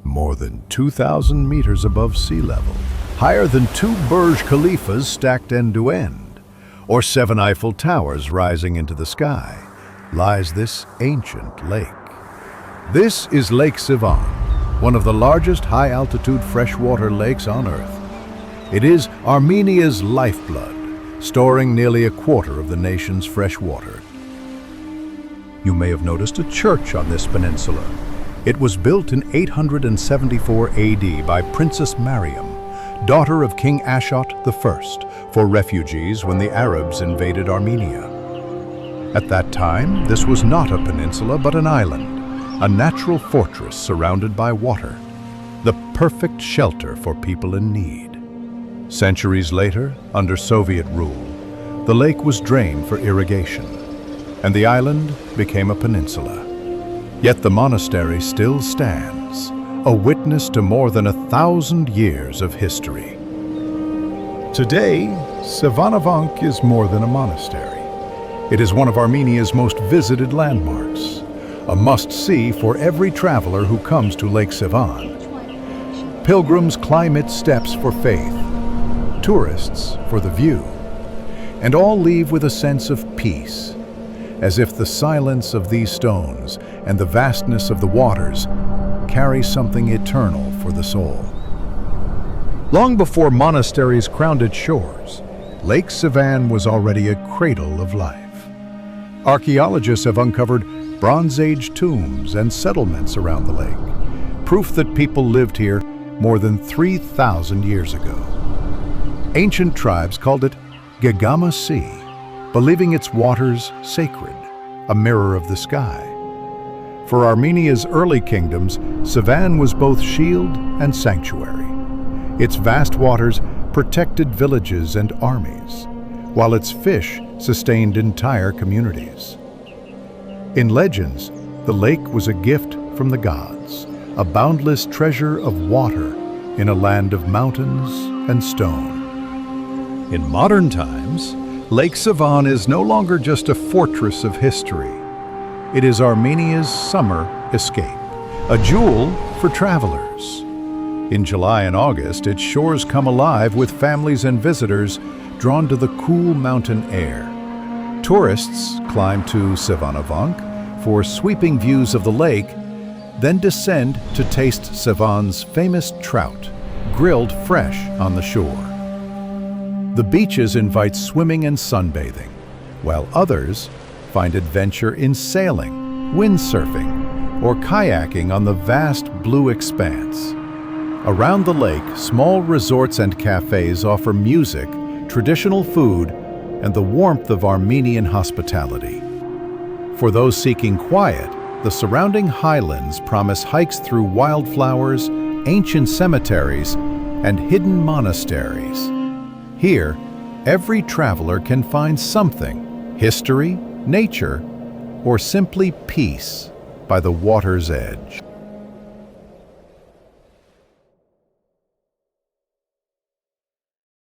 more than 2,000 meters above sea level, higher than 2 Burj Khalifas stacked end to end, or 7 Eiffel Towers rising into the sky, lies this ancient lake. This is Lake Sevan, one of the largest high-altitude freshwater lakes on Earth. It is Armenia's lifeblood, storing nearly a quarter of the nation's fresh water. You may have noticed a church on this peninsula. It was built in 874 AD by Princess Mariam, daughter of King Ashot I, for refugees when the Arabs invaded Armenia. At that time, this was not a peninsula but an island, a natural fortress surrounded by water, the perfect shelter for people in need. Centuries later, under Soviet rule, the lake was drained for irrigation, and the island became a peninsula. Yet the monastery still stands, a witness to more than 1,000 years of history. Today, Sevanavank is more than a monastery. It is one of Armenia's most visited landmarks, a must-see for every traveler who comes to Lake Sevan. Pilgrims climb its steps for faith, tourists for the view, and all leave with a sense of peace, as if the silence of these stones and the vastness of the waters carry something eternal for the soul. Long before monasteries crowned its shores, Lake Sevan was already a cradle of life. Archaeologists have uncovered Bronze Age tombs and settlements around the lake, proof that people lived here more than 3,000 years ago. Ancient tribes called it Gagama Sea, believing its waters sacred, a mirror of the sky. For Armenia's early kingdoms, Sevan was both shield and sanctuary. Its vast waters protected villages and armies, while its fish sustained entire communities. In legends, the lake was a gift from the gods, a boundless treasure of water in a land of mountains and stone. In modern times, Lake Sevan is no longer just a fortress of history. It is Armenia's summer escape, a jewel for travelers. In July and August, its shores come alive with families and visitors drawn to the cool mountain air. Tourists climb to Sevanavank for sweeping views of the lake, then descend to taste Sevan's famous trout, grilled fresh on the shore. The beaches invite swimming and sunbathing, while others find adventure in sailing, windsurfing, or kayaking on the vast blue expanse. Around the lake, small resorts and cafes offer music, traditional food, and the warmth of Armenian hospitality. For those seeking quiet, the surrounding highlands promise hikes through wildflowers, ancient cemeteries, and hidden monasteries. Here, every traveler can find something, history, nature, or simply peace by the water's edge.